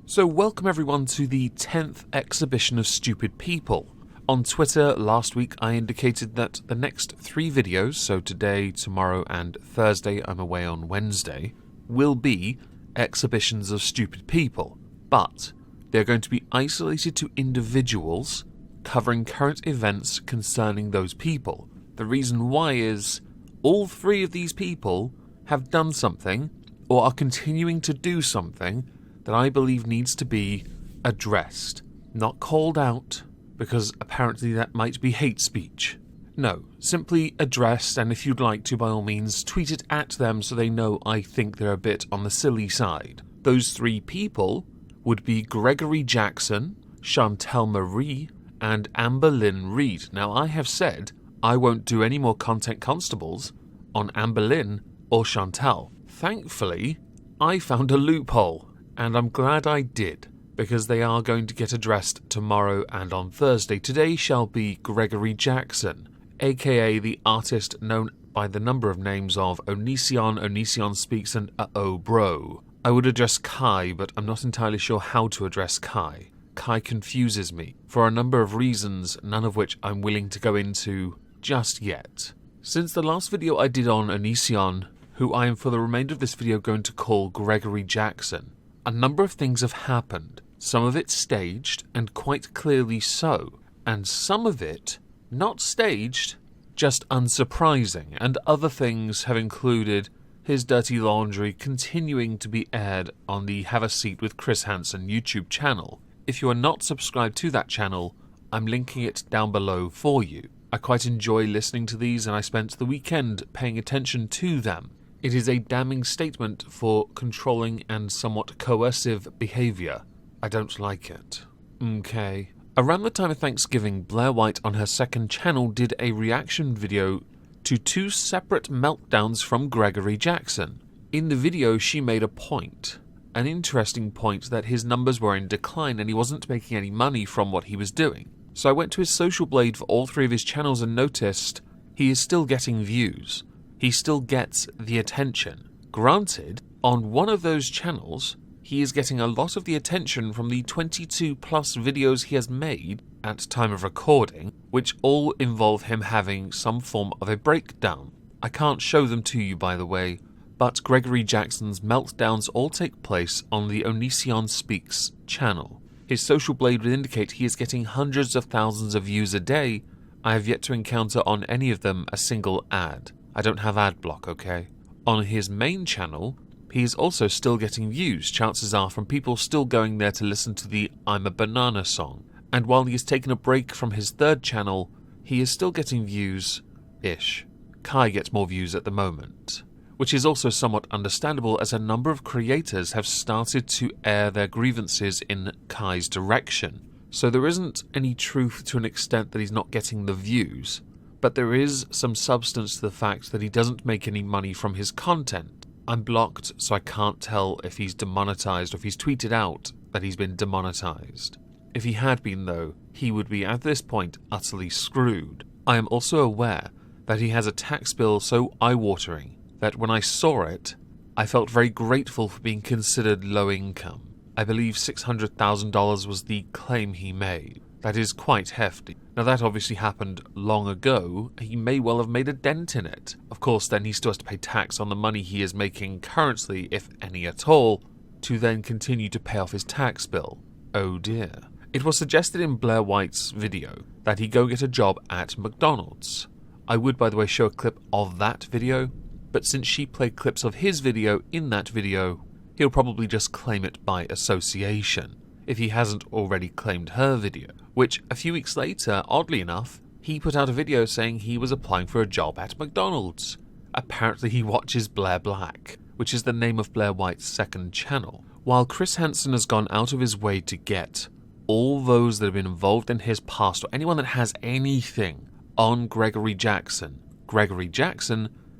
So welcome everyone to the 10th exhibition of stupid people. On Twitter last week I indicated that the next 3 videos, so today, tomorrow and Thursday, I'm away on Wednesday, will be exhibitions of stupid people. But they're going to be isolated to individuals covering current events concerning those people. The reason why is all 3 of these people have done something or are continuing to do something that I believe needs to be addressed. Not called out, because apparently that might be hate speech. No, simply addressed, and if you'd like to, by all means, tweet it at them so they know I think they're a bit on the silly side. Those 3 people would be Gregory Jackson, Chantel Marie, and Amber Lynn Reed. Now, I have said I won't do any more content constables on Amber Lynn or Chantel. Thankfully, I found a loophole. And I'm glad I did, because they are going to get addressed tomorrow and on Thursday. Today shall be Gregory Jackson, aka the artist known by the number of names of Onision Speaks, and Uh-Oh Bro. I would address Kai, but I'm not entirely sure how to address Kai. Kai confuses me, for a number of reasons, none of which I'm willing to go into just yet. Since the last video I did on Onision, who I am for the remainder of this video going to call Gregory Jackson, a number of things have happened, some of it staged, and quite clearly so, and some of it not staged, just unsurprising, and other things have included his dirty laundry continuing to be aired on the Have a Seat with Chris Hansen YouTube channel. If you are not subscribed to that channel, I'm linking it down below for you. I quite enjoy listening to these, and I spent the weekend paying attention to them. It is a damning statement for controlling and somewhat coercive behaviour. I don't like it. Okay. Around the time of Thanksgiving, Blair White on her second channel did a reaction video to 2 separate meltdowns from Gregory Jackson. In the video, she made a point, an interesting point, that his numbers were in decline and he wasn't making any money from what he was doing. So I went to his social blade for all 3 of his channels and noticed he is still getting views. He still gets the attention. Granted, on one of those channels, he is getting a lot of the attention from the 22 plus videos he has made at time of recording, which all involve him having some form of a breakdown. I can't show them to you, by the way, but Gregory Jackson's meltdowns all take place on the Onision Speaks channel. His social blade would indicate he is getting hundreds of thousands of views a day. I have yet to encounter on any of them a single ad. I don't have ad block, okay? On his main channel, he is also still getting views, chances are from people still going there to listen to the I'm a Banana song. And while he has taken a break from his 3rd channel, he is still getting views-ish. Kai gets more views at the moment, which is also somewhat understandable as a number of creators have started to air their grievances in Kai's direction. So there isn't any truth to an extent that he's not getting the views. But there is some substance to the fact that he doesn't make any money from his content. I'm blocked, so I can't tell if he's demonetized or if he's tweeted out that he's been demonetized. If he had been, though, he would be at this point utterly screwed. I am also aware that he has a tax bill so eye-watering that when I saw it, I felt very grateful for being considered low income. I believe $600,000 was the claim he made. That is quite hefty. Now that obviously happened long ago. He may well have made a dent in it. Of course, then he still has to pay tax on the money he is making currently, if any at all, to then continue to pay off his tax bill. Oh dear. It was suggested in Blair White's video that he go get a job at McDonald's. I would, by the way, show a clip of that video, but since she played clips of his video in that video, he'll probably just claim it by association, if he hasn't already claimed her video, which a few weeks later, oddly enough, he put out a video saying he was applying for a job at McDonald's. Apparently he watches Blair Black, which is the name of Blair White's second channel. While Chris Hansen has gone out of his way to get all those that have been involved in his past, or anyone that has anything on Gregory Jackson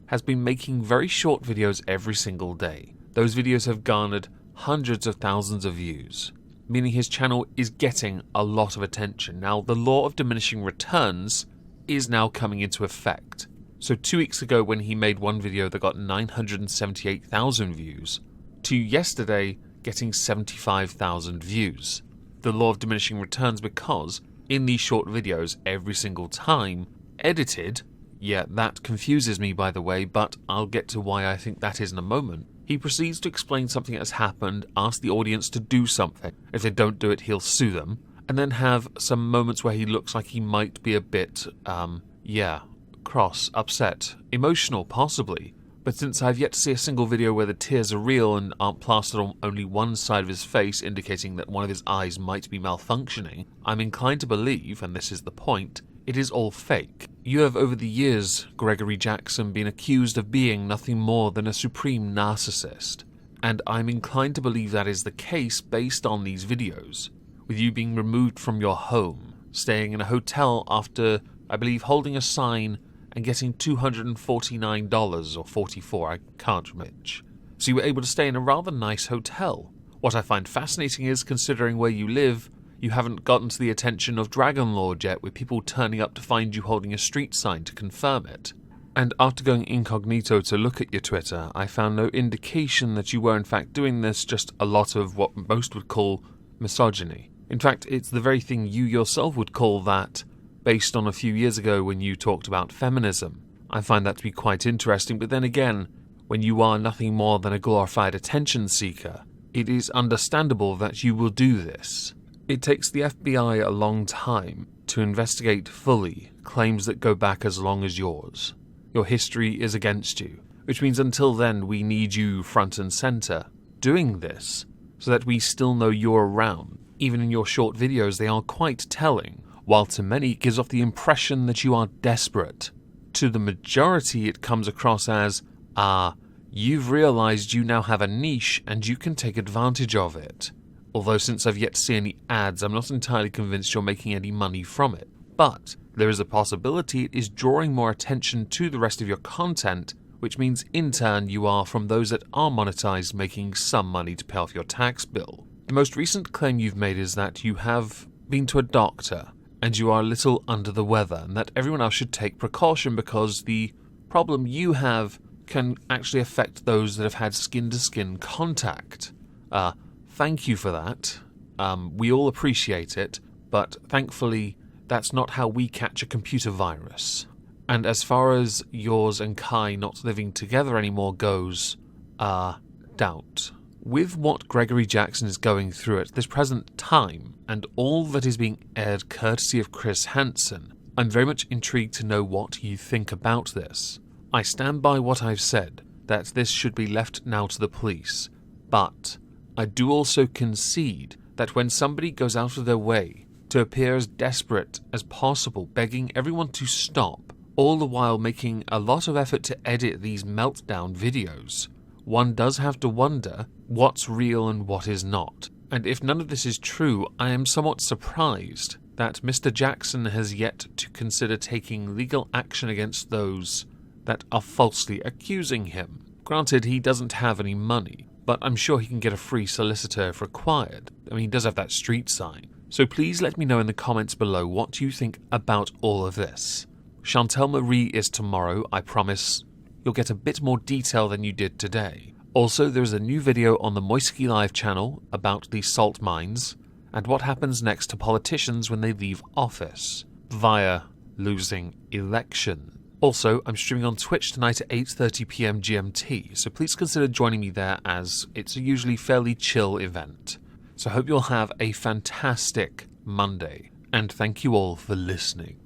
has been making very short videos every single day. Those videos have garnered hundreds of thousands of views, meaning his channel is getting a lot of attention. Now, the law of diminishing returns is now coming into effect. So 2 weeks ago when he made one video that got 978,000 views, to yesterday getting 75,000 views. The law of diminishing returns, because in these short videos every single time, edited, yeah, that confuses me by the way, but I'll get to why I think that is in a moment. He proceeds to explain something that has happened, ask the audience to do something. If they don't do it, he'll sue them, and then have some moments where he looks like he might be a bit, cross, upset, emotional possibly. But since I've yet to see a single video where the tears are real and aren't plastered on only one side of his face, indicating that one of his eyes might be malfunctioning, I'm inclined to believe, and this is the point, it is all fake. You have over the years, Gregory Jackson, been accused of being nothing more than a supreme narcissist, and I'm inclined to believe that is the case based on these videos, with you being removed from your home, staying in a hotel after, I believe, holding a sign and getting $249 or $44, I can't remember. So you were able to stay in a rather nice hotel. What I find fascinating is, considering where you live, you haven't gotten to the attention of Dragon Lord yet, with people turning up to find you holding a street sign to confirm it. And after going incognito to look at your Twitter, I found no indication that you were in fact doing this, just a lot of what most would call misogyny. In fact, it's the very thing you yourself would call that, based on a few years ago when you talked about feminism. I find that to be quite interesting, but then again, when you are nothing more than a glorified attention seeker, it is understandable that you will do this. It takes the FBI a long time to investigate fully claims that go back as long as yours. Your history is against you, which means until then we need you front and center doing this, so that we still know you're around. Even in your short videos they are quite telling, while to many it gives off the impression that you are desperate. To the majority it comes across as, you've realized you now have a niche and you can take advantage of it. Although since I've yet to see any ads, I'm not entirely convinced you're making any money from it. But there is a possibility it is drawing more attention to the rest of your content, which means in turn you are, from those that are monetized, making some money to pay off your tax bill. The most recent claim you've made is that you have been to a doctor and you are a little under the weather, and that everyone else should take precaution because the problem you have can actually affect those that have had skin-to-skin contact. Thank you for that. We all appreciate it, but thankfully that's not how we catch a computer virus. And as far as yours and Kai not living together anymore goes, doubt. With what Gregory Jackson is going through at this present time, and all that is being aired courtesy of Chris Hansen, I'm very much intrigued to know what you think about this. I stand by what I've said, that this should be left now to the police, but I do also concede that when somebody goes out of their way to appear as desperate as possible, begging everyone to stop, all the while making a lot of effort to edit these meltdown videos, one does have to wonder what's real and what is not. And if none of this is true, I am somewhat surprised that Mr. Jackson has yet to consider taking legal action against those that are falsely accusing him. Granted, he doesn't have any money, but I'm sure he can get a free solicitor if required. I mean, he does have that street sign. So please let me know in the comments below what you think about all of this. Chantal Marie is tomorrow. I promise you'll get a bit more detail than you did today. Also, there is a new video on the Moistonia Live channel about the salt mines and what happens next to politicians when they leave office via losing election. Also, I'm streaming on Twitch tonight at 8:30 PM GMT, so please consider joining me there, as it's a usually fairly chill event. So I hope you'll have a fantastic Monday, and thank you all for listening.